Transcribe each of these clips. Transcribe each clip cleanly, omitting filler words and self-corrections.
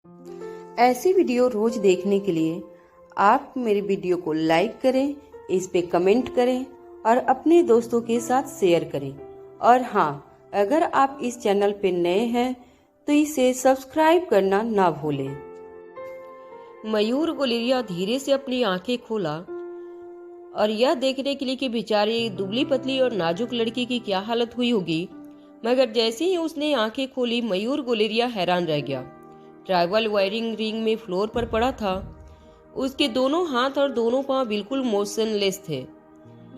ऐसी वीडियो रोज देखने के लिए आप मेरे वीडियो को लाइक करें, इस पे कमेंट करें और अपने दोस्तों के साथ शेयर करें। और हाँ, अगर आप इस चैनल पे नए हैं तो इसे सब्सक्राइब करना ना भूलें। मयूर गुलेरिया धीरे से अपनी आंखें खोला और यह देखने के लिए कि बेचारी दुबली पतली और नाजुक लड़की की क्या हालत हुई होगी, मगर जैसे ही उसने आंखें खोली मयूर गुलेरिया हैरान रह गया। ट्राइबल वायरिंग रिंग में फ्लोर पर पड़ा था। उसके दोनों हाथ और दोनों पांव बिल्कुल मोशनलेस थे।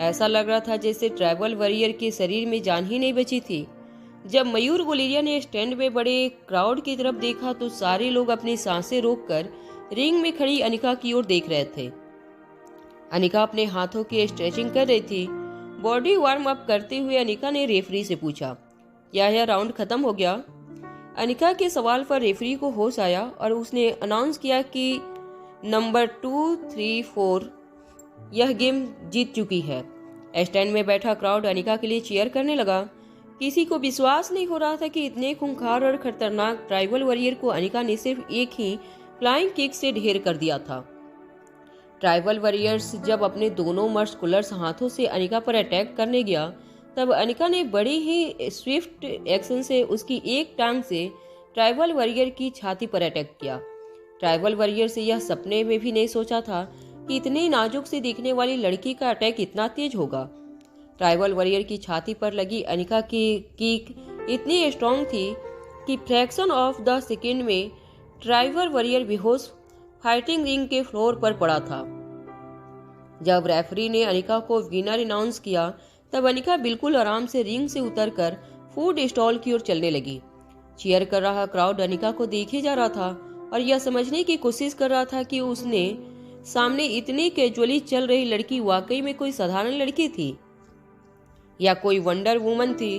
ऐसा लग रहा था जैसे ट्राइबल वॉरियर के शरीर में जान ही नहीं बची थी। जब मयूर गुलेरिया ने स्टैंड में बड़े क्राउड की तरफ देखा तो सारे लोग अपनी सांसें रोककर रिंग में खड़ी अनिका की ओर देख रहे थे। अनिका अपने हाथों की स्ट्रेचिंग कर रही थी। बॉडी वार्म अप करते हुए अनिका ने रेफरी से पूछा, क्या यह राउंड खत्म हो गया? अनिका के सवाल पर रेफरी को होश आया और उसने अनाउंस किया कि नंबर 2, 3, 4 यह गेम जीत चुकी है। स्टैंड में बैठा क्राउड अनिका के लिए चीयर करने लगा। किसी को विश्वास नहीं हो रहा था कि इतने खूंखार और खतरनाक ट्राइबल वॉरियर को अनिका ने सिर्फ एक ही फ्लाइंग किक से ढेर कर दिया था। ट्राइबल वॉरियर्स जब अपने दोनों मस्कुलर्स हाथों से अनिका पर अटैक करने गया तब अनिका ने बड़ी ही स्विफ्ट एक्शन से उसकी एक टांग से ट्राइबल वॉरियर की छाती पर अटैक किया। ट्राइबल वॉरियर से यह सपने में भी नहीं सोचा था कि इतनी नाजुक से दिखने वाली लड़की का अटैक इतना तेज होगा। ट्राइबल वॉरियर की छाती पर लगी अनिका की किक इतनी स्ट्रांग थी कि फ्रैक्शन ऑफ द सेकेंड में ट्राइबल वॉरियर बेहोश फाइटिंग रिंग के फ्लोर पर पड़ा था। जब रेफरी ने अनिका को विनर अनाउंस किया तब अनिका बिल्कुल आराम से रिंग से उतरकर फूड स्टॉल की ओर चलने लगी। चीयर कर रहा क्राउड अनिका को देखे जा रहा था और यह समझने की कोशिश कर रहा था कि उसने सामने इतनी कैजुअली चल रही लड़की वाकई में कोई साधारण लड़की थी या कोई वंडर वुमन थी।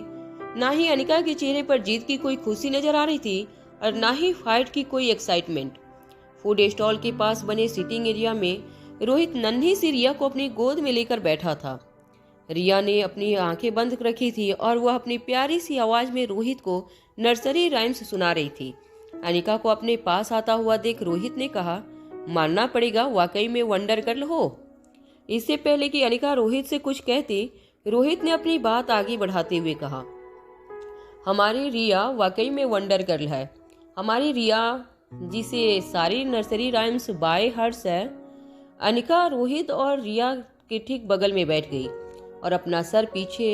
ना ही अनिका के चेहरे पर जीत की कोई खुशी नजर आ रही थी और ना ही फाइट की कोई एक्साइटमेंट। फूड स्टॉल के पास बने सिटिंग एरिया में रोहित नन्ही सी रिया को अपनी गोद में लेकर बैठा था। रिया ने अपनी आंखें बंद रखी थी और वह अपनी प्यारी सी आवाज में रोहित को नर्सरी राइम्स सुना रही थी। अनिका को अपने पास आता हुआ देख रोहित ने कहा, मानना पड़ेगा वाकई में वंडर गर्ल हो। इससे पहले कि अनिका रोहित से कुछ कहती, रोहित ने अपनी बात आगे बढ़ाते हुए कहा, हमारी रिया वाकई में वंडर गर्ल है। हमारी रिया जिसे सारी नर्सरी राइम्स बाय हर्ट्स है। अनिका रोहित और रिया के ठीक बगल में बैठ गई और अपना सर पीछे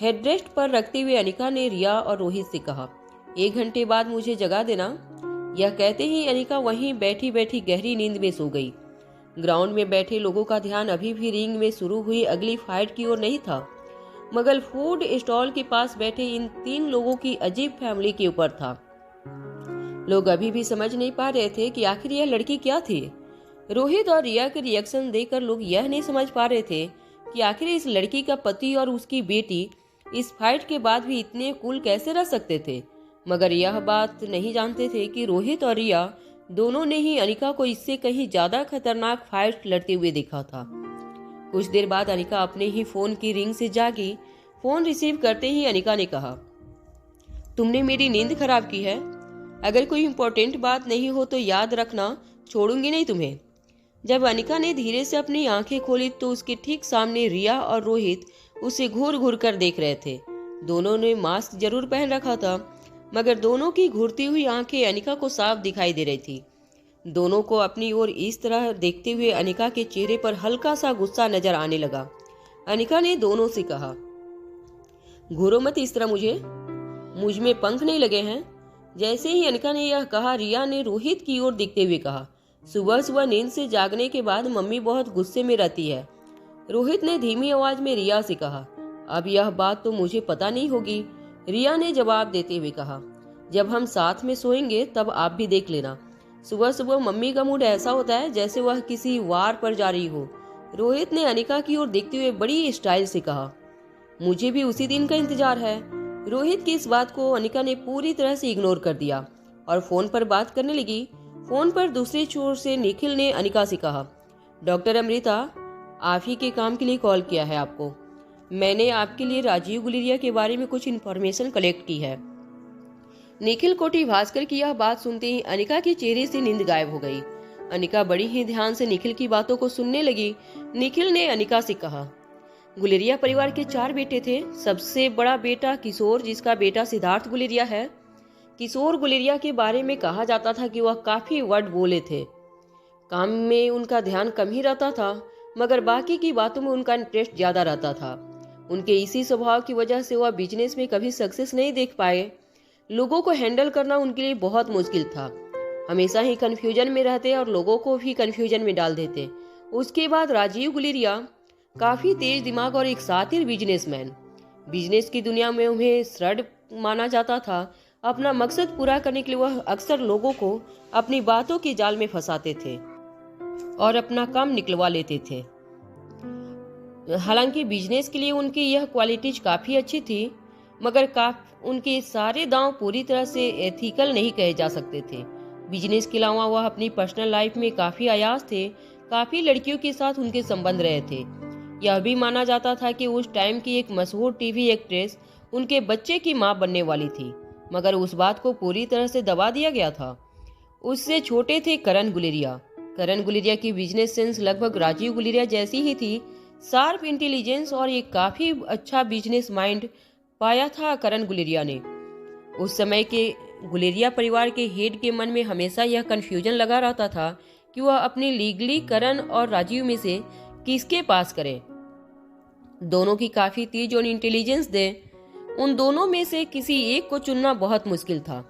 हेडरेस्ट पर रखते हुए अनिका ने रिया और रोहित से कहा, 1 घंटे बाद मुझे जगा देना। यह कहते ही अनिका वहीं बैठी बैठी गहरी नींद में सो गई। ग्राउंड में बैठे लोगों का ध्यान अभी भी रिंग में शुरू हुई अगली फाइट की ओर नहीं था, मगर फूड स्टॉल के पास बैठे इन 3 लोगों की अजीब फैमिली के ऊपर था। लोग अभी भी समझ नहीं पा रहे थे कि आखिर यह लड़की क्या थी। रोहित और रिया के रिएक्शन देखकर लोग यह नहीं समझ पा रहे थे कि आखिर इस लड़की का पति और उसकी बेटी इस फाइट के बाद भी इतने कूल कैसे रह सकते थे। मगर यह बात नहीं जानते थे कि रोहित और रिया दोनों ने ही अनिका को इससे कहीं ज्यादा खतरनाक फाइट लड़ते हुए देखा था। कुछ देर बाद अनिका अपने ही फोन की रिंग से जागी। फोन रिसीव करते ही अनिका ने कहा, तुमने मेरी नींद खराब की है। अगर कोई इम्पोर्टेंट बात नहीं हो तो याद रखना, छोड़ूंगी नहीं तुम्हें। जब अनिका ने धीरे से अपनी आंखें खोली तो उसके ठीक सामने रिया और रोहित उसे घूर घूर कर देख रहे थे। दोनों ने मास्क जरूर पहन रखा था, मगर दोनों की घूरती हुई आंखें अनिका को साफ दिखाई दे रही थी। दोनों को अपनी ओर इस तरह देखते हुए अनिका के चेहरे पर हल्का सा गुस्सा नजर आने लगा। अनिका ने दोनों से कहा, घूरो मत इस तरह, मुझ में पंख नहीं लगे हैं। जैसे ही अनिका ने यह कहा, रिया ने रोहित की ओर देखते हुए कहा, सुबह सुबह नींद से जागने के बाद मम्मी बहुत गुस्से में रहती है। रोहित ने धीमी आवाज में रिया से कहा, अब यह बात तो मुझे पता नहीं होगी। रिया ने जवाब देते हुए कहा, जब हम साथ में सोएंगे तब आप भी देख लेना। सुबह सुबह मम्मी का मूड ऐसा होता है जैसे वह किसी वार पर जा रही हो। रोहित ने अनिका की ओर देखते हुए बड़ी स्टाइल से कहा, मुझे भी उसी दिन का इंतजार है। रोहित की इस बात को अनिका ने पूरी तरह से इग्नोर कर दिया और फोन पर बात करने लगी। फोन पर दूसरे छोर से निखिल ने अनिका से कहा, डॉक्टर अमृता, आप ही के काम के लिए कॉल किया है आपको। मैंने आपके लिए राजीव गुलेरिया के बारे में कुछ इन्फॉर्मेशन कलेक्ट की है। निखिल कोठी भास्कर की यह बात सुनते ही अनिका के चेहरे से नींद गायब हो गई। अनिका बड़ी ही ध्यान से निखिल की बातों को सुनने लगी। निखिल ने अनिका से कहा, गुलेरिया परिवार के 4 बेटे थे। सबसे बड़ा बेटा किशोर, जिसका बेटा सिद्धार्थ गुलेरिया है। किशोर गुलेरिया के बारे में कहा जाता था कि वह काफी वर्ड बोले थे। काम में उनका ध्यान कम ही रहता था, मगर बाकी की बातों में उनका इंटरेस्ट ज्यादा रहता था। उनके इसी स्वभाव की वजह से वह बिजनेस में कभी सक्सेस नहीं देख पाए। लोगों को हैंडल करना उनके लिए बहुत मुश्किल था। हमेशा ही कंफ्यूजन में रहते और लोगों को भी कंफ्यूजन में डाल देते। उसके बाद राजीव गुलेरिया काफी तेज दिमाग और एक शातिर बिजनेसमैन। बिजनेस की दुनिया में उन्हें श्रद्ध माना जाता था। अपना मकसद पूरा करने के लिए वह अक्सर लोगों को अपनी बातों के जाल में फंसाते थे और अपना काम निकलवा लेते थे। हालांकि बिजनेस के लिए उनकी यह क्वालिटीज काफी अच्छी थी, मगर उनके सारे दांव पूरी तरह से एथिकल नहीं कहे जा सकते थे। बिजनेस के अलावा वह अपनी पर्सनल लाइफ में काफी अयास थे। काफी लड़कियों के साथ उनके संबंध रहे थे। यह भी माना जाता था कि उस टाइम की एक मशहूर टीवी एक्ट्रेस उनके बच्चे की मां बनने वाली थी, मगर उस बात को पूरी तरह से दबा दिया गया था। उससे छोटे थे करण गुलेरिया। करण गुलेरिया की बिजनेस सेंस लगभग राजीव गुलेरिया जैसी ही थी। शार्प इंटेलिजेंस और एक काफी अच्छा बिजनेस माइंड पाया था करण गुलेरिया ने। उस समय के गुलेरिया परिवार के हेड के मन में हमेशा यह कंफ्यूजन लगा रहता था कि वह अपने लीगली करण और राजीव में से किसके पास करें। दोनों की काफी तेज और इंटेलिजेंस दे, उन दोनों में से किसी एक को चुनना बहुत मुश्किल था।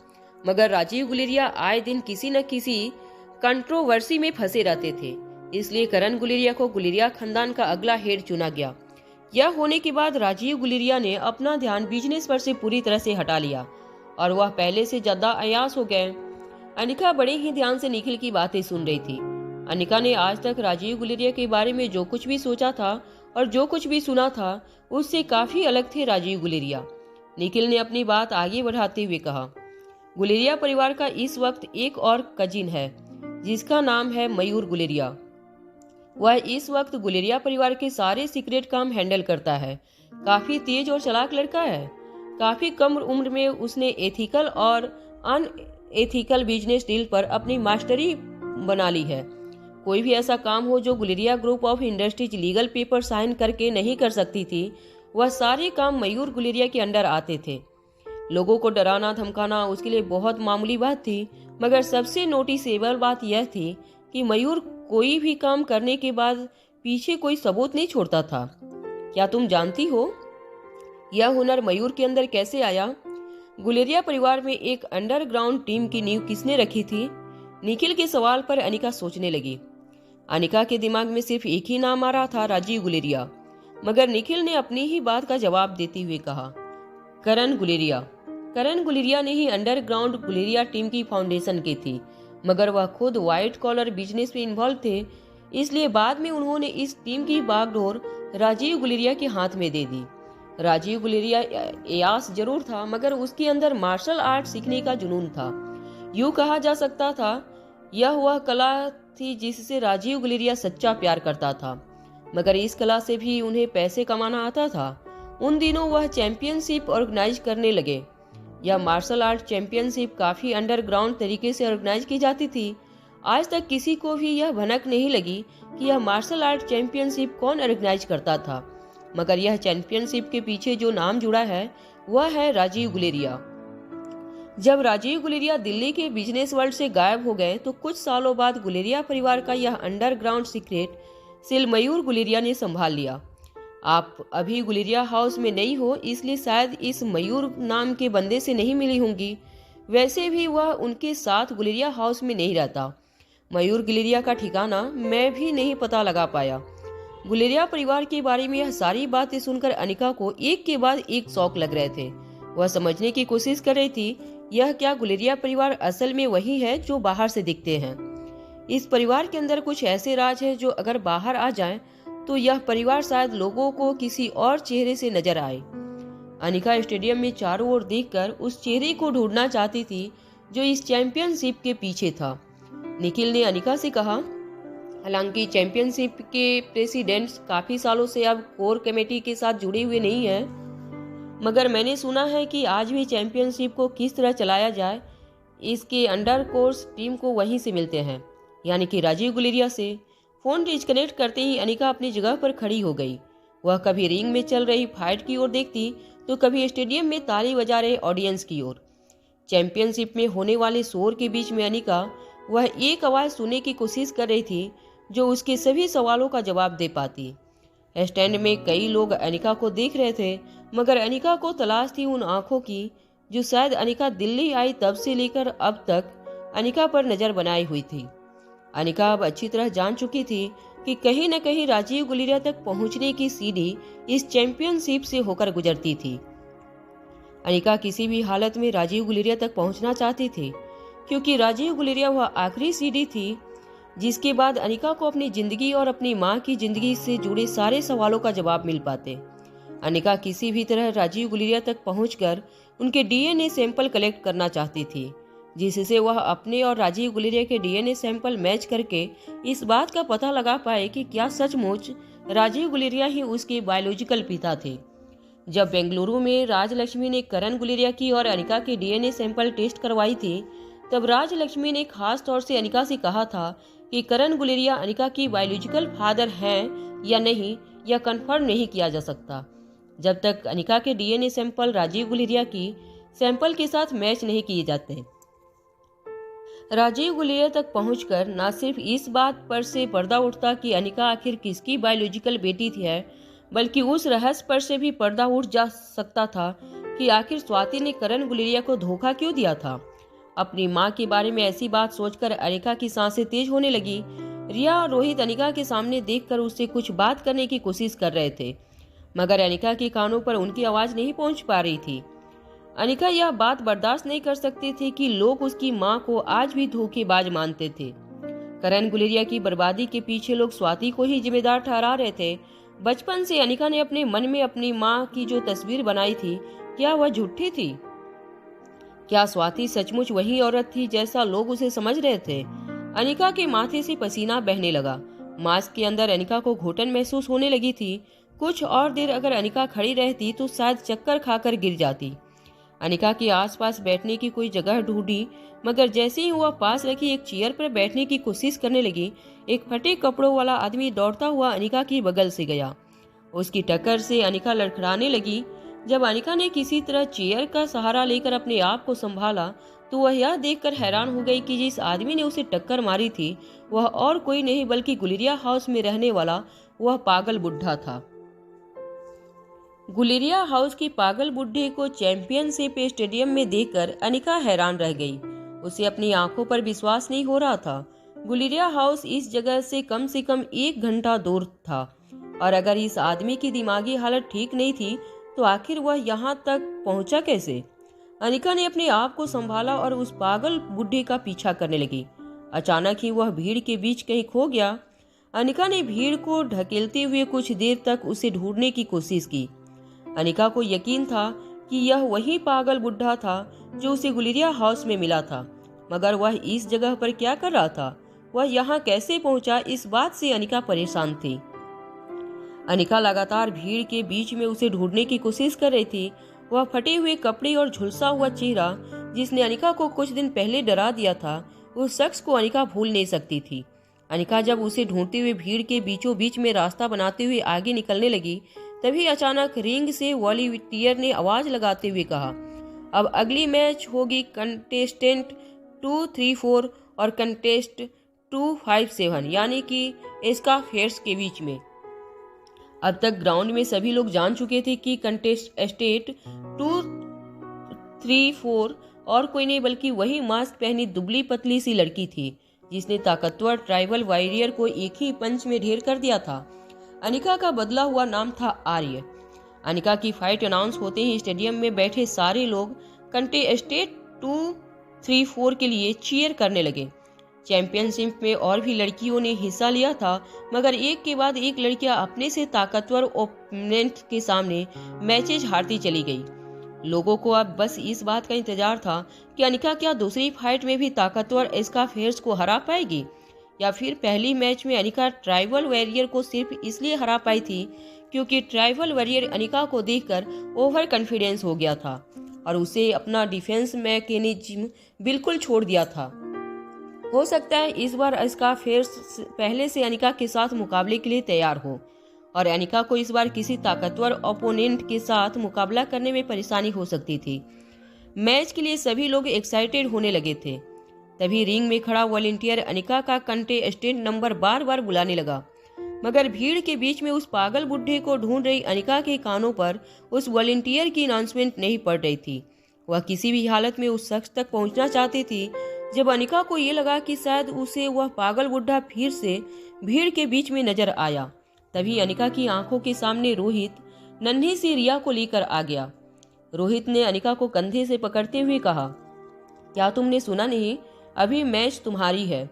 मगर राजीव गुलेरिया आए दिन किसी न किसी कंट्रोवर्सी में फंसे रहते थे। इसलिए करण गुलेरिया को गुलेरिया खानदान का अगला हेड चुना गया। यह होने के बाद राजीव गुलेरिया ने अपना ध्यान बिजनेस पर से पूरी तरह से हटा लिया और वह पहले से ज्यादा अयास हो गए। अनिका बड़े ही ध्यान से निखिल की बातें सुन रही थी। अनिका ने आज तक राजीव गुलेरिया के बारे में जो कुछ भी सोचा था और जो कुछ भी सुना था, उससे काफी अलग थे राजीव गुलेरिया। निखिल ने अपनी बात आगे बढ़ाते हुए कहा, गुलेरिया परिवार का इस वक्त एक और कजिन है, जिसका नाम है मयूर गुलेरिया। वह इस वक्त गुलेरिया परिवार के सारे सीक्रेट काम हैंडल करता है। काफी तेज और चालाक लड़का है। काफी कम उम्र में उसने एथिकल और अनएथिकल बिजनेस डील पर अपनी मास्टरी बना ली है। कोई भी ऐसा काम हो जो Guleria group of industries legal paper sign करके नहीं कर सकती थी, वह सारे काम मयूर गुलेरिया के अंडर आते थे। लोगों को डराना धमकाना उसके लिए बहुत मामूली बात थी, मगर सबसे नोटिसेबल बात यह थी कि मयूर कोई भी काम करने के बाद पीछे कोई सबूत नहीं छोड़ता था। क्या तुम जानती हो यह हुनर मयूर के अंदर कैसे आया? गुलेरिया परिवार में एक अंडरग्राउंड टीम की नींव किसने रखी थी? निखिल के सवाल पर अनिका सोचने लगी। अनिका के दिमाग में सिर्फ एक ही नाम आ रहा था, राजीव गुलेरिया। मगर निखिल ने अपनी ही बात का जवाब देते हुए कहा, करण गुलेरिया। करण गुलेरिया ने ही अंडरग्राउंड गुलेरिया टीम की फाउंडेशन की थी, मगर वह खुद व्हाइट कॉलर बिजनेस में इन्वॉल्व थे। इसलिए बाद में उन्होंने इस टीम की बागडोर राजीव गुलेरिया के हाथ में दे दी। राजीव गुलेरिया अयास जरूर था, मगर उसके अंदर मार्शल आर्ट सीखने का जुनून था। यूं कहा जा सकता था यह वह कला थी जिससे राजीव गुलेरिया सच्चा प्यार करता था। मगर इस कला से भी उन्हें पैसे कमाना आता था। उन दिनों वह चैंपियनशिप ऑर्गेनाइज करने लगे। यह मार्शल आर्ट चैंपियनशिप काफी अंडरग्राउंड तरीके से ऑर्गेनाइज की जाती थी। आज तक किसी को भी यह भनक नहीं लगी कि यह मार्शल आर्ट चैंपियनशिप कौन ऑर्गेनाइज करता था, मगर यह चैंपियनशिप के पीछे जो नाम जुड़ा है वह है राजीव गुलेरिया। जब राजीव गुलेरिया दिल्ली के बिजनेस वर्ल्ड से गायब हो गए तो कुछ सालों बाद गुलेरिया परिवार का यह अंडरग्राउंड सीक्रेट सेल मयूर गुलेरिया ने संभाल लिया। आप अभी गुलेरिया हाउस में नहीं हो, इसलिए शायद इस मयूर नाम के बंदे से नहीं मिली होंगी। वैसे भी वह उनके साथ गुलेरिया हाउस में नहीं रहता। मयूर गुलेरिया का ठिकाना मैं भी नहीं पता लगा पाया। गुलेरिया परिवार के बारे में यह सारी बातें सुनकर अनिका को एक के बाद एक शौक लग रहे थे। वह समझने की कोशिश कर रही थी, यह क्या गुलेरिया परिवार असल में वही है जो बाहर से दिखते हैं? इस परिवार के अंदर कुछ ऐसे राज है जो अगर बाहर आ जाएं, तो यह परिवार शायद लोगों को किसी और चेहरे से नजर आए। अनिका स्टेडियम में चारों ओर देखकर उस चेहरे को ढूंढना चाहती थी जो इस चैंपियनशिप के पीछे था। निखिल ने अनिका से कहा, हालांकि चैंपियनशिप के प्रेसिडेंट्स काफी सालों से अब कोर कमेटी के साथ जुड़े हुए नहीं हैं, मगर मैंने सुना है कि आज भी चैंपियनशिप को किस तरह चलाया जाए, इसके अंडर कोर्स टीम को वहीं से मिलते हैं, यानी कि राजीव गुलेरिया से। फ़ोन डिस्कनेक्ट करते ही अनिका अपनी जगह पर खड़ी हो गई। वह कभी रिंग में चल रही फाइट की ओर देखती तो कभी स्टेडियम में ताली बजा रहे ऑडियंस की ओर। चैंपियनशिप में होने वाले शोर के बीच में अनिका वह एक आवाज़ सुनने की कोशिश कर रही थी जो उसके सभी सवालों का जवाब दे पाती। स्टैंड में कई लोग अनिका को देख रहे थे, मगर अनिका को तलाश थी उन आंखों की जो शायद अनिका दिल्ली आई तब से लेकर अब तक अनिका पर नजर बनाई हुई थी। अनिका अब अच्छी तरह जान चुकी थी कि कहीं न कहीं राजीव गुलेरिया तक पहुंचने की सीढ़ी इस चैंपियनशिप से होकर गुजरती थी। अनिका किसी भी हालत में राजीव गुलेरिया तक पहुंचना चाहती थी, क्योंकि राजीव गुलेरिया वह आखिरी सीढ़ी थी जिसके बाद अनिका को अपनी जिंदगी और अपनी मां की जिंदगी से जुड़े सारे सवालों का जवाब मिल पाते। अनिका किसी भी तरह राजीव गुलेरिया तक पहुंचकर उनके डीएनए सैंपल कलेक्ट करना चाहती थी, जिससे वह अपने और राजीव गुलेरिया के डीएनए सैंपल मैच करके इस बात का पता लगा पाए कि क्या सचमुच राजीव गुलेरिया ही उसके बायोलॉजिकल पिता थे। जब बेंगलुरु में राजलक्ष्मी ने करण गुलेरिया की और अनिका के डीएनए सैंपल टेस्ट करवाई थी, तब राजलक्ष्मी ने खास तौर से अनिका से कहा था कि करण गुलेरिया अनिका की बायोलॉजिकल फादर हैं या नहीं, यह कंफर्म नहीं किया जा सकता जब तक अनिका के डीएनए सैंपल राजीव गुलेरिया की सैंपल के साथ मैच नहीं किए जाते। राजीव गुलेरिया तक पहुंचकर न सिर्फ इस बात पर से पर्दा उठता कि अनिका आखिर किसकी बायोलॉजिकल बेटी थी है, बल्कि उस रहस्य पर से भी पर्दा उठ जा सकता था कि आखिर स्वाति ने करण गुलेरिया को धोखा क्यों दिया था। अपनी मां के बारे में ऐसी बात सोचकर अनिका की सांसें तेज होने लगी। रिया और रोहित अनिका के सामने देखकर उससे कुछ बात करने की कोशिश कर रहे थे, मगर अनिका के कानों पर उनकी आवाज नहीं पहुंच पा रही थी। अनिका यह बात बर्दाश्त नहीं कर सकती थी कि लोग उसकी मां को आज भी धोखेबाज मानते थे। करण गुलेरिया की बर्बादी के पीछे लोग स्वाति को ही जिम्मेदार ठहरा रहे थे। बचपन से अनिका ने अपने मन में अपनी मां की जो तस्वीर बनाई थी, क्या वह झूठी थी? क्या स्वाति सचमुच वही औरत थी जैसा लोग उसे समझ रहे थे? अनिका के माथे से पसीना बहने लगा। मास्क के अंदर अनिका को घुटन महसूस होने लगी थी। कुछ और देर अगर अनिका खड़ी रहती तो शायद चक्कर खाकर गिर जाती। अनिका के आसपास बैठने की कोई जगह ढूंढी, मगर जैसे ही वह पास रखी एक चेयर पर बैठने की कोशिश करने लगी, एक फटे कपड़ों वाला आदमी दौड़ता हुआ अनिका की बगल से गया। उसकी टक्कर से अनिका लड़खड़ाने लगी। जब अनिका ने किसी तरह चेयर का सहारा लेकर अपने आप को संभाला तो वह यह देखकर हैरान हो गई कि जिस आदमी ने उसे टक्कर मारी थी वह और कोई नहीं बल्कि गुलेरिया हाउस में रहने वाला वह पागल बुढ़ा था। गुलेरिया हाउस की पागल बुढ़े को चैंपियनशिप स्टेडियम में देखकर अनिका हैरान रह गई। उसे अपनी आंखों पर विश्वास नहीं हो रहा था। गुलेरिया हाउस इस जगह से कम 1 घंटा दूर था, और अगर इस आदमी की दिमागी हालत ठीक नहीं थी तो आखिर वह यहाँ तक पहुंचा कैसे? अनिका ने अपने आप को संभाला और उस पागल बुढ़े का पीछा करने लगी। अचानक ही वह भीड़ के बीच कहीं खो गया। अनिका ने भीड़ को ढकेलते हुए कुछ देर तक उसे ढूंढने की कोशिश की। अनिका को यकीन था कि यह वही पागल बुढ़ा था जो उसे गुलेरिया हाउस में मिला था, मगर वह इस जगह पर क्या कर रहा था? वह यहाँ कैसे पहुंचा? इस बात से अनिका परेशान थी। अनिका लगातार भीड़ के बीच में उसे ढूंढने की कोशिश कर रही थी। वह फटे हुए कपड़े और झुलसा हुआ चेहरा जिसने अनिका को कुछ दिन पहले डरा दिया था, उस शख्स को अनिका भूल नहीं सकती थी। अनिका जब उसे ढूंढते हुए भीड़ के बीचों बीच में रास्ता बनाते हुए आगे निकलने लगी, तभी अचानक रिंग से वॉलंटियर ने आवाज लगाते हुए कहा, अब अगली मैच होगी कंटेस्टेंट 234 और कंटेस्ट 257 यानी कि इसका फेयर्स के बीच में। अब तक ग्राउंड में सभी लोग जान चुके थे कि कंटेस्टेंट 234 और कोई नहीं बल्कि वही मास्क पहनी दुबली पतली सी लड़की थी जिसने ताकतवर ट्राइबल वॉरियर को एक ही पंच में ढेर कर दिया था। अनिका का बदला हुआ नाम था आर्य। अनिका की फाइट अनाउंस होते ही स्टेडियम में बैठे सारे लोग कंटेस्टेंट 234 के लिए चीयर करने लगे। चैंपियनशिप में और भी लड़कियों ने हिस्सा लिया था, मगर एक के बाद एक लड़कियां अपने से ताकतवर ओपोनेंट के सामने मैचेज हारती चली गई। लोगों को अब बस इस बात का इंतजार था कि अनिका क्या दूसरी फाइट में भी ताकतवर एस्का फेयर्स को हरा पाएगी, या फिर पहली मैच में अनिका ट्राइबल वॉरियर को सिर्फ इसलिए हरा पाई थी क्योंकि ट्राइबल वॉरियर अनिका को देखकर ओवर कॉन्फिडेंस हो गया था और उसे अपना डिफेंस मैकेनिज्म बिल्कुल छोड़ दिया था। हो सकता है इस बार इसका फेस पहले से अनिका के साथ मुकाबले के लिए तैयार हो और अनिका को इस बार किसी ताकतवर ओपोनेंट के साथ मुकाबला करने में परेशानी हो सकती थी। मैच के लिए सभी लोग एक्साइटेड होने लगे थे। तभी रिंग में खड़ा वॉलंटियर अनिका का कंटेस्टेंट नंबर बार बार बुलाने लगा, मगर भीड़ के बीच में उस पागल बुढ़े को ढूंढ रही अनिका के कानों पर उस वॉलंटियर की अनाउंसमेंट नहीं पड़ रही थी। वह किसी भी हालत में उस शख्स तक पहुंचना चाहती थी। जब अनिका को ये लगा कि शायद उसे वह पागल बुढ़ा फिर से भीड़ के बीच में नजर आया, तभी अनिका की आंखों के सामने रोहित नन्ही सी रिया को लेकर आ गया। रोहित ने अनिका को कंधे से पकड़ते हुए कहा, क्या तुमने सुना नहीं? अभी मैच तुम्हारी है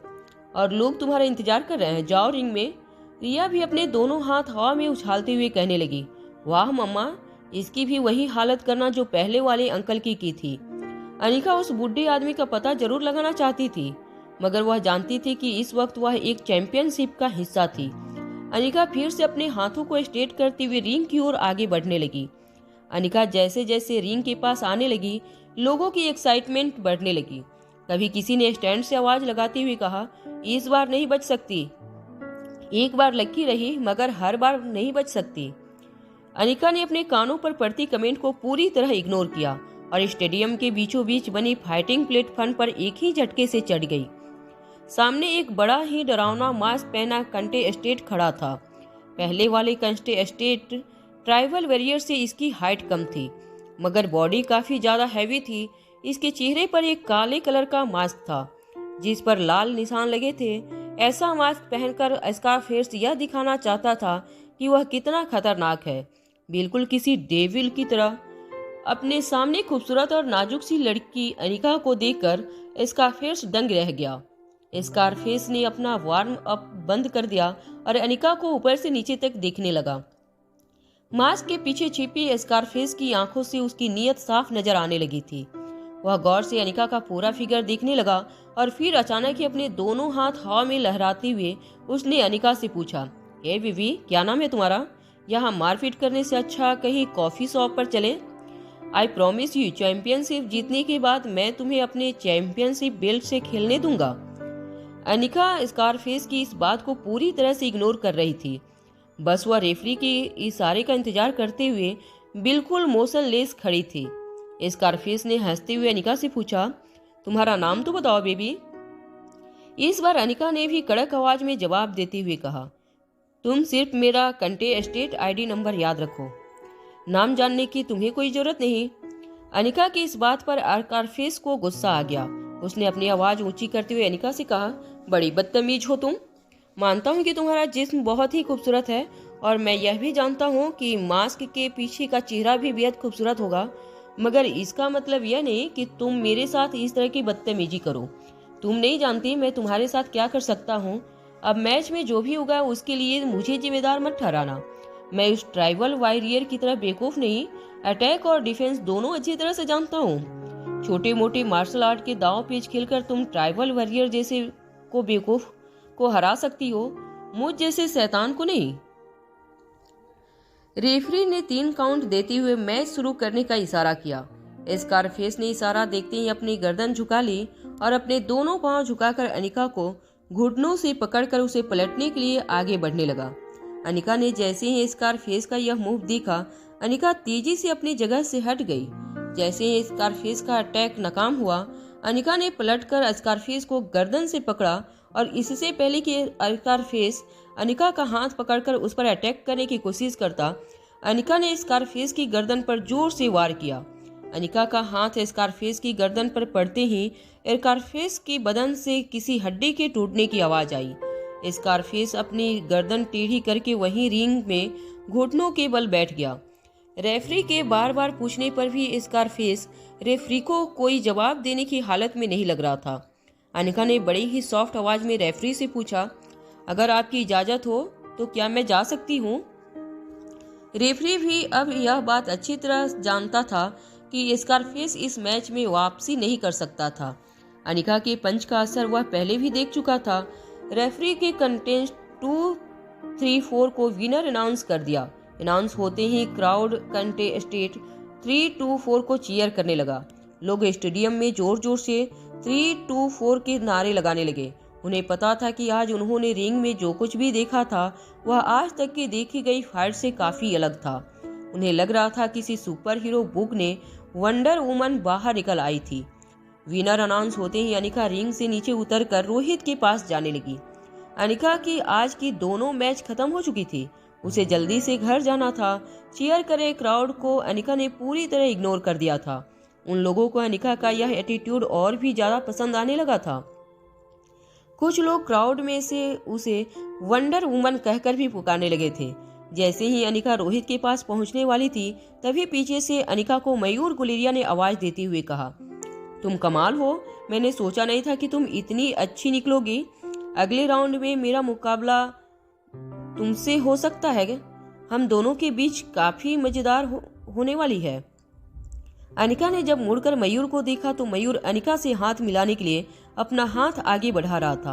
और लोग तुम्हारा इंतजार कर रहे हैं, जाओ रिंग में। रिया भी अपने दोनों हाथ हवा में उछालते हुए कहने लगी, वाह मम्मा, इसकी भी वही हालत करना जो पहले वाले अंकल की थी। अनिका उस बुढ़े आदमी का पता जरूर लगाना चाहती थी, मगर वह जानती थी कि इस वक्त वह एक चैंपियनशिप का हिस्सा थी। अनिका फिर से अपने हाथों को स्ट्रेट करते हुए रिंग की ओर आगे बढ़ने लगी। अनिका जैसे जैसे रिंग के पास आने लगी, लोगों की एक्साइटमेंट बढ़ने लगी। कभी किसी ने स्टैंड से आवाज लगाते हुए कहा, इस बार नहीं बच सकती, एक बार लकी रही मगर हर बार नहीं बच सकती। अनिका ने अपने कानों पर पड़ती कमेंट को पूरी तरह इग्नोर किया और स्टेडियम के बीचों बीच बनी फाइटिंग प्लेटफॉर्म पर एक ही झटके से चढ़ गई। सामने एक बड़ा ही डरावना मास्क पहना कंटेस्टेंट खड़ा था। पहले वाले कंटेस्टेंट ट्राइबल वॉरियर से इसकी हाइट कम थी, मगर बॉडी काफी ज्यादा हैवी थी। इसके चेहरे पर एक काले कलर का मास्क था जिस पर लाल निशान लगे थे। ऐसा मास्क पहनकर स्कारफेस यह दिखाना चाहता था कि वह कितना खतरनाक है, बिल्कुल किसी डेविल की तरह। अपने सामने खूबसूरत और नाजुक सी लड़की अनिका को देखकर स्कारफेस दंग रह गया। स्कारफेस ने अपना वार्म अप बंद कर दिया और अनिका को ऊपर से नीचे तक देखने लगा। मास्क के पीछे छिपी स्कारफेस की आंखों से उसकी नीयत साफ नजर आने लगी थी। वह गौर से अनिका का पूरा फिगर देखने लगा और फिर अचानक ही अपने दोनों हाथ हवा में लहराते हुए उसने अनिका से पूछा, हे विवी, क्या नाम है तुम्हारा? यहाँ मारपीट करने से अच्छा कहीं कॉफी शॉप पर चलें। आई प्रॉमिस यू, चैंपियनशिप जीतने के बाद मैं तुम्हें अपने चैंपियनशिप बेल्ट से खेलने दूंगा। अनिका स्कारफेस की इस बात को पूरी तरह से इग्नोर कर रही थी। बस वह रेफरी के इशारे का इंतजार करते हुए बिल्कुल मोशनलेस खड़ी थी। स्कारफेस ने हंसते हुए अनिका से पूछा, तुम्हारा नाम तो बताओ बेबी। इस बार अनिका ने भी कड़क आवाज में जवाब देते हुए कहा, तुम सिर्फ मेरा कंटेस्टेंट आईडी नंबर याद रखो, नाम जानने की तुम्हें कोई जरूरत नहीं। अनिका की इस बात पर स्कारफेस को गुस्सा आ गया। उसने अपनी आवाज ऊंची करते हुए अनिका से कहा, बड़ी बदतमीज हो तुम। मानता हूँ कि तुम्हारा जिस्म बहुत ही खूबसूरत है और मैं यह भी जानता हूँ कि मास्क के पीछे का चेहरा भी बेहद खूबसूरत होगा, मगर इसका मतलब यह नहीं कि तुम मेरे साथ इस तरह की बदतमीजी करो। तुम नहीं जानती मैं तुम्हारे साथ क्या कर सकता हूँ। अब मैच में जो भी होगा उसके लिए मुझे जिम्मेदार मत ठहराना। मैं उस ट्राइबल वॉरियर की तरह बेवकूफ नहीं, अटैक और डिफेंस दोनों अच्छी तरह से जानता हूँ। छोटे मोटे मार्शल आर्ट के दांव पेच खेलकर तुम ट्राइबल वॉरियर जैसे को बेवकूफ को हरा सकती हो, मुझ जैसे शैतान को नहीं। रेफरी ने 3 काउंट देते हुए मैच शुरू करने का इशारा किया। स्कारफेस ने इशारा देखते ही अपनी गर्दन झुका ली और अपने दोनों पांव झुकाकर अनिका को घुटनों से पकड़कर उसे पलटने के लिए आगे बढ़ने लगा। अनिका ने जैसे ही स्कारफेस का यह मूव देखा, अनिका तेजी से अपनी जगह से हट गई। जैसे ही स्कारफेस का अटैक नाकाम हुआ, अनिका ने पलटकर स्कारफेस को गर्दन से पकड़ा और इससे पहले कि स्कारफेस अनिका का हाथ पकड़कर उस पर अटैक करने की कोशिश करता, अनिका ने स्कारफेस की गर्दन पर जोर से वार किया। अनिका का हाथ स्कारफेस की गर्दन पर पड़ते ही स्कारफेस की बदन से किसी हड्डी के टूटने की आवाज आई। स्कारफेस अपनी गर्दन टेढ़ी करके वहीं रिंग में घुटनों के बल बैठ गया। रेफरी के बार बार पूछने पर भी स्कारफेस रेफरी को कोई जवाब देने की हालत में नहीं लग रहा था। अनिका ने बड़ी ही सॉफ्ट आवाज में रेफरी से पूछा, अगर आपकी इजाजत हो तो क्या मैं जा सकती हूँ? रेफरी भी अब यह बात अच्छी तरह जानता था कि स्कारफेस इस मैच में वापसी नहीं कर सकता था। अनिका के पंच का असर वह पहले भी देख चुका था। रेफरी के कंटेस्ट 2, 3, 4 को विनर अनाउंस कर दिया। अनाउंस होते ही क्राउड कंटेस्टेंट 3-2-4 को चीयर करने लगा। लोग स्टेडियम में जोर जोर से 3-2-4 के नारे लगाने लगे। उन्हें पता था कि आज उन्होंने रिंग में जो कुछ भी देखा था वह आज तक की देखी गई फाइट से काफी अलग था। उन्हें लग रहा था किसी सुपर हीरो बुक ने वंडर वुमन बाहर निकल आई थी। विनर अनाउंस होते ही अनिका रिंग से नीचे उतरकर रोहित के पास जाने लगी। अनिका की आज की दोनों मैच खत्म हो चुकी थी, उसे जल्दी से घर जाना था। चीयर करे क्राउड को अनिका ने पूरी तरह इग्नोर कर दिया था। उन लोगों को अनिका का यह एटीट्यूड और भी ज्यादा पसंद आने लगा था। कुछ लोग क्राउड में से उसे वंडर वुमन कहकर भी पुकारने लगे थे। जैसे ही अनिका रोहित के पास पहुंचने वाली थी तभी पीछे से अनिका को मयूर गुलेरिया ने आवाज देते हुए कहा, तुम कमाल हो, मैंने सोचा नहीं था कि तुम इतनी अच्छी निकलोगी। अगले राउंड में मेरा मुकाबला तुमसे हो सकता है। हम दोनों के बीच काफी मजेदार होने वाली है। अनिका ने जब मुड़कर मयूर को देखा तो मयूर अनिका से हाथ मिलाने के लिए अपना हाथ आगे बढ़ा रहा था।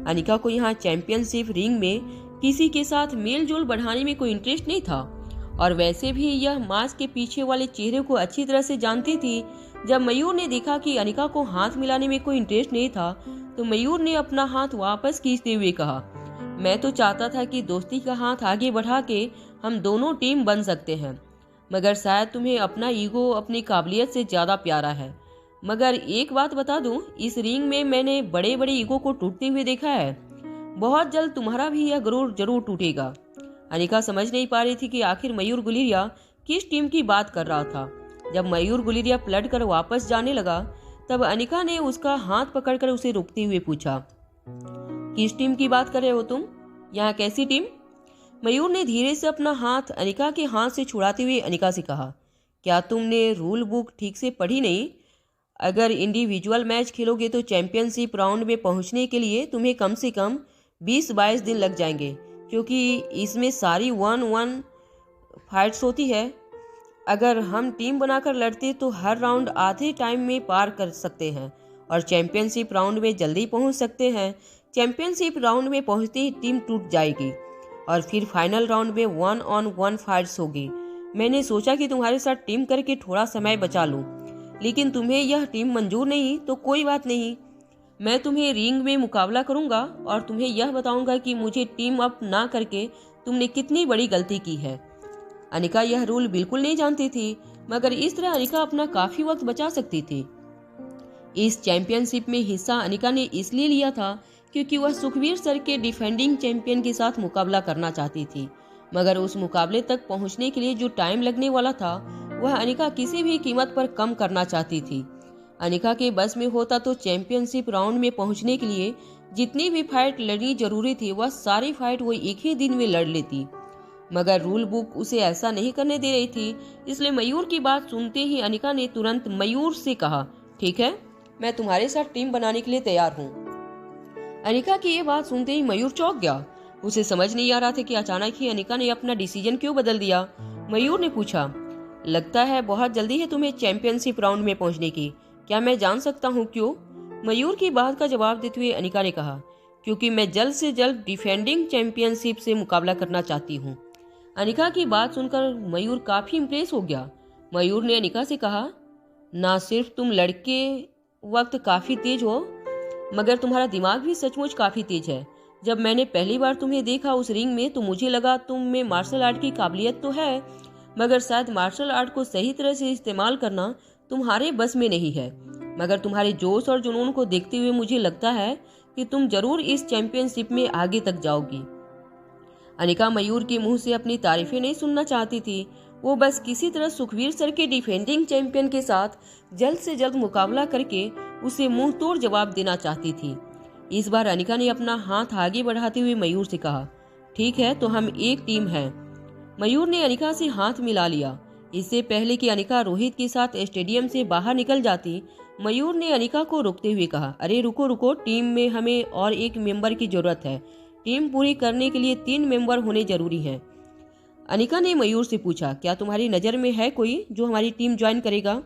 अनिका को यहाँ चैंपियनशिप रिंग में किसी के साथ मेल जोल बढ़ाने में कोई इंटरेस्ट नहीं था और वैसे भी यह मास्क के पीछे वाले चेहरे को अच्छी तरह से जानती थी। जब मयूर ने देखा कि अनिका को हाथ मिलाने में कोई इंटरेस्ट नहीं था तो मयूर ने अपना हाथ वापस खींचते हुए कहा, मैं तो चाहता था कि दोस्ती का हाथ आगे बढ़ा के हम दोनों टीम बन सकते हैं, मगर शायद तुम्हें अपना ईगो अपनी काबिलियत से ज्यादा प्यारा है। मगर एक बात बता दूं, इस रिंग में मैंने बड़े बड़े ईगो को टूटते हुए देखा है। बहुत जल्द तुम्हारा भी यह गुरूर जरूर टूटेगा। अनिका समझ नहीं पा रही थी कि आखिर मयूर गुलेरिया किस टीम की बात कर रहा था। जब मयूर गुलेरिया पलट कर वापस जाने लगा तब अनिका ने उसका हाथ पकड़कर उसे रोकते हुए पूछा, किस टीम की बात कर रहे हो तुम? यहाँ कैसी टीम? मयूर ने धीरे से अपना हाथ अनिका के हाथ से छुड़ाते हुए अनिका से कहा, क्या तुमने रूल बुक ठीक से पढ़ी नहीं? अगर इंडिविजुअल मैच खेलोगे तो चैंपियनशिप राउंड में पहुंचने के लिए तुम्हें कम से कम 20-22 दिन लग जाएंगे, क्योंकि इसमें सारी 1-1 फाइट्स होती है। अगर हम टीम बनाकर लड़ते तो हर राउंड आधे टाइम में पार कर सकते हैं और चैंपियनशिप राउंड में जल्दी पहुंच सकते हैं। चैंपियनशिप राउंड में पहुंचते ही टीम टूट जाएगी और फिर फाइनल राउंड में 1-on-1 फाइट्स होगी। मैंने सोचा कि तुम्हारे साथ टीम करके थोड़ा समय बचा लूं, लेकिन तुम्हें यह टीम मंजूर नहीं तो कोई बात नहीं, मैं तुम्हें रिंग में मुकाबला करूंगा और तुम्हें यह बताऊंगा कि मुझे टीम अप ना करके तुमने कितनी बड़ी गलती की है। अनिका यह रूल बिल्कुल नहीं जानती थी, मगर इस तरह अनिका अपना काफी वक्त बचा सकती थी। इस चैंपियनशिप में हिस्सा अनिका ने इसलिए लिया था क्योंकि वह सुखवीर सर के डिफेंडिंग चैंपियन के साथ मुकाबला करना चाहती थी, मगर उस मुकाबले तक पहुंचने के लिए जो टाइम लगने वाला था वह अनिका किसी भी कीमत पर कम करना चाहती थी। अनिका के बस में होता तो चैंपियनशिप राउंड में पहुंचने के लिए जितनी भी फाइट लड़नी जरूरी थी वह सारी फाइट वो एक ही दिन में लड़ लेती, मगर रूल बुक उसे ऐसा नहीं करने दे रही थी। इसलिए मयूर की बात सुनते ही अनिका ने तुरंत मयूर से कहा, ठीक है, मैं तुम्हारे साथ टीम बनाने के लिए तैयार हूँ। अनिका की ये बात सुनते ही मयूर चौंक गया। उसे समझ नहीं आ रहा था कि अचानक ही अनिका ने अपना डिसीजन क्यों बदल दिया। मयूर ने पूछा, लगता है बहुत जल्दी है तुम्हें चैंपियनशिप राउंड में पहुंचने की, क्या मैं जान सकता हूँ क्यों? मयूर की बात का जवाब देते हुए अनिका ने कहा, क्योंकि मैं जल्द से जल्द डिफेंडिंग चैंपियनशिप से मुकाबला करना चाहती हूँ। अनिका की बात सुनकर मयूर काफी इम्प्रेस हो गया। मयूर ने अनिका से कहा, ना सिर्फ तुम लड़के वक्त काफी तेज हो, मगर तुम्हारा दिमाग भी सचमुच काफी तेज है। जब मैंने पहली बार तुम्हें देखा उस रिंग में तो मुझे लगा तुम में मार्शल आर्ट की काबिलियत तो है, मगर शायद मार्शल आर्ट को सही तरह से इस्तेमाल करना तुम्हारे बस में नहीं है। मगर तुम्हारे जोश और जुनून को देखते हुए मुझे लगता है कि तुम जरूर इस चैंपियनशिप में आगे तक जाओगी। अनिका मयूर के मुंह से अपनी तारीफें नहीं सुनना चाहती थी, वो बस किसी तरह सुखवीर सर के डिफेंडिंग चैंपियन के साथ जल्द से जल्द मुकाबला करके उसे मुंह तोड़ जवाब देना चाहती थी। इस बार अनिका ने अपना हाथ आगे बढ़ाते हुए मयूर से कहा, ठीक है, तो हम एक टीम हैं। मयूर ने अनिका से हाथ मिला लिया। इससे पहले कि अनिका रोहित के साथ स्टेडियम से बाहर निकल जाती, मयूर ने अनिका को रोकते हुए कहा, अरे रुको रुको, टीम में हमें और एक मेंबर की जरूरत है। टीम पूरी करने के लिए 3 मेंबर होने जरूरी हैं। अनिका ने मयूर से पूछा, क्या तुम्हारी नज़र में है कोई जो हमारी टीम ज्वाइन करेगा?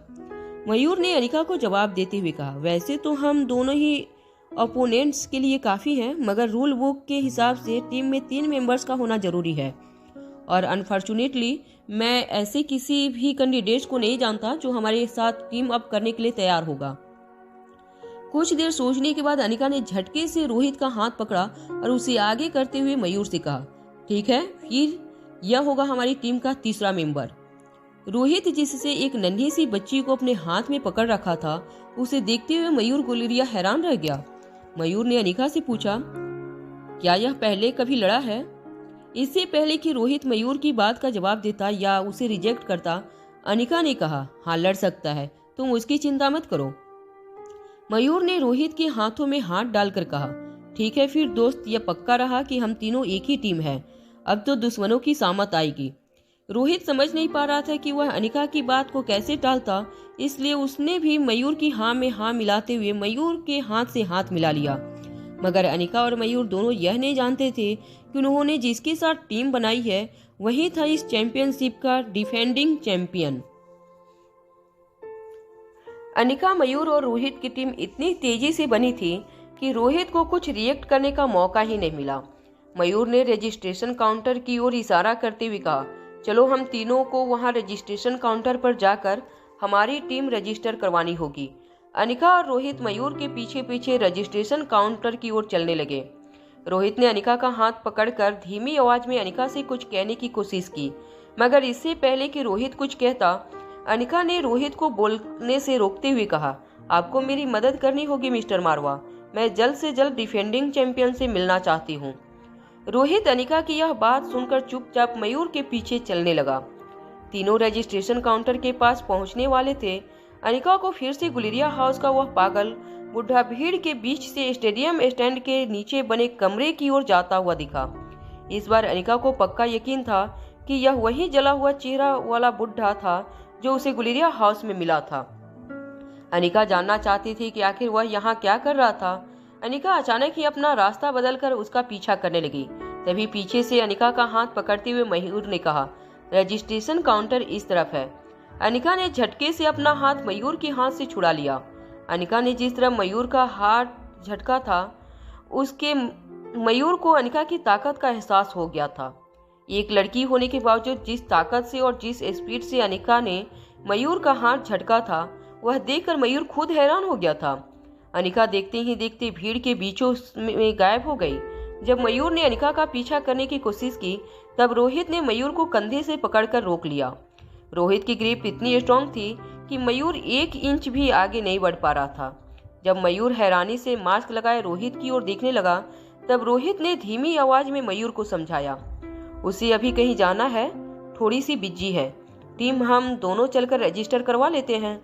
मयूर ने अनिका को जवाब देते हुए कहा, वैसे तो हम दोनों ही ओपोनेंट्स के लिए काफ़ी हैं, मगर रूल बुक के हिसाब से टीम में 3 मेंबर्स का होना जरूरी है और अनफॉर्चुनेटली मैं ऐसे किसी भी कैंडिडेट्स को नहीं जानता जो हमारे साथ टीम अप करने के लिए तैयार होगा। कुछ देर सोचने के बाद अनिका ने झटके से रोहित का हाथ पकड़ा और उसे आगे करते हुए मयूर से कहा, ठीक है, फिर यह होगा हमारी टीम का तीसरा मेंबर। रोहित, जिससे एक नन्ही सी बच्ची को अपने हाथ में पकड़ रखा था, उसे देखते हुए मयूर गुलेरिया हैरान रह गया। मयूर ने अनिका से पूछा, क्या यह पहले कभी लड़ा है? इससे पहले कि रोहित मयूर की बात का जवाब देता या उसे रिजेक्ट करता, अनिका ने कहा, हाँ लड़ सकता है, तुम उसकी चिंता मत करो। मयूर ने रोहित के हाथों में हाथ डालकर कहा, ठीक है फिर दोस्त, यह पक्का रहा कि हम तीनों एक ही टीम है। अब तो दुश्मनों की सामत आएगी। रोहित समझ नहीं पा रहा था कि वह अनिका की बात को कैसे टालता, इसलिए उसने भी मयूर की हाँ में हाँ मिलाते हुए मयूर के हाथ से हाथ मिला लिया। मगर अनिका और मयूर दोनों यह नहीं जानते थे कि उन्होंने जिसके साथ टीम बनाई है वही था इस चैंपियनशिप का डिफेंडिंग चैंपियन। अनिका, मयूर और रोहित की टीम इतनी तेजी से बनी थी कि रोहित को कुछ रिएक्ट करने का मौका ही नहीं मिला। मयूर ने रजिस्ट्रेशन काउंटर की ओर इशारा करते हुए कहा, चलो हम तीनों को वहां रजिस्ट्रेशन काउंटर पर जाकर हमारी टीम रजिस्टर करवानी होगी। अनिका और रोहित मयूर के पीछे पीछे रजिस्ट्रेशन काउंटर की ओर चलने लगे। रोहित ने अनिका का हाथ पकड़कर धीमी आवाज में अनिका से कुछ कहने की कोशिश की, मगर इससे पहले कि रोहित कुछ कहता, अनिका ने रोहित को बोलने से रोकते हुए कहा, आपको मेरी मदद करनी होगी मिस्टर मारवा, मैं जल्द से जल्द डिफेंडिंग चैंपियन से मिलना चाहती हूँ। रोहित अनिका की यह बात सुनकर चुपचाप मयूर के पीछे चलने लगा। तीनों रजिस्ट्रेशन काउंटर के पास पहुंचने वाले थे। अनिका को फिर से गुलेरिया हाउस का वह पागल बुढ़ा भीड़ के बीच से स्टेडियम स्टैंड के नीचे बने कमरे की ओर जाता हुआ दिखा। इस बार अनिका को पक्का यकीन था कि यह वही जला हुआ चेहरा वाला बुढ़ा था जो उसे गुलेरिया हाउस में मिला था। अनिका जानना चाहती थी कि आखिर वह यहाँ क्या कर रहा था। अनिका अचानक ही अपना रास्ता बदलकर उसका पीछा करने लगी। तभी पीछे से अनिका का हाथ पकड़ते हुए मयूर ने कहा, रजिस्ट्रेशन काउंटर इस तरफ है। अनिका ने झटके से अपना हाथ मयूर के हाथ से छुड़ा लिया। अनिका ने जिस तरह मयूर का हाथ झटका था, उसके मयूर को अनिका की ताकत का एहसास हो गया था। एक लड़की होने के बावजूद जिस ताकत से और जिस स्पीड से अनिका ने मयूर का हाथ झटका था, वह देखकर मयूर खुद हैरान हो गया था। अनिका देखते ही देखते भीड़ के बीचों में गायब हो गई। जब मयूर ने अनिका का पीछा करने की कोशिश की, तब रोहित ने मयूर को कंधे से पकड़कर रोक लिया। रोहित की ग्रिप इतनी स्ट्रांग थी कि मयूर 1 इंच भी आगे नहीं बढ़ पा रहा था। जब मयूर हैरानी से मास्क लगाए रोहित की ओर देखने लगा, तब रोहित ने धीमी आवाज में मयूर को समझाया, उसे अभी कहीं जाना है, थोड़ी सी बिजी है, टीम हम दोनों चलकर रजिस्टर करवा लेते हैं।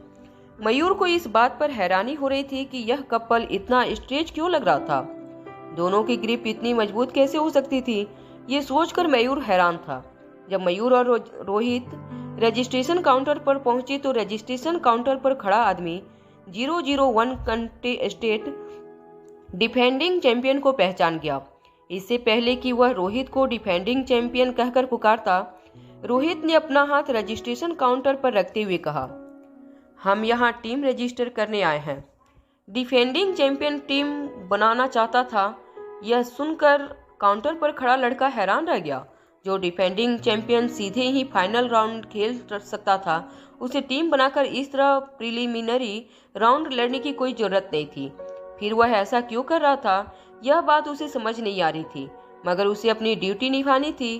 मयूर को इस बात पर हैरानी हो रही थी कि यह कपल इतना स्ट्रेच क्यों लग रहा था। दोनों की ग्रिप इतनी मजबूत कैसे हो सकती थी, ये सोचकर मयूर हैरान था। जब मयूर और रोहित रजिस्ट्रेशन काउंटर पर पहुंचे तो रजिस्ट्रेशन काउंटर पर खड़ा आदमी 001 कंटेस्टेंट डिफेंडिंग चैंपियन को पहचान गया। इससे पहले कि वह रोहित को डिफेंडिंग चैंपियन कहकर पुकारता, रोहित ने अपना हाथ रजिस्ट्रेशन काउंटर पर रखते हुए कहा, हम यहाँ टीम रजिस्टर करने आए हैं। डिफेंडिंग चैंपियन टीम बनाना चाहता था। यह सुनकर काउंटर पर खड़ा लड़का हैरान रह गया। जो डिफेंडिंग चैंपियन सीधे ही फाइनल राउंड खेल सकता था, उसे टीम बनाकर इस तरह प्रिलिमिनरी राउंड लड़ने की कोई जरूरत नहीं थी। फिर वह ऐसा क्यों कर रहा था, यह बात उसे समझ नहीं आ रही थी, मगर उसे अपनी ड्यूटी निभानी थी।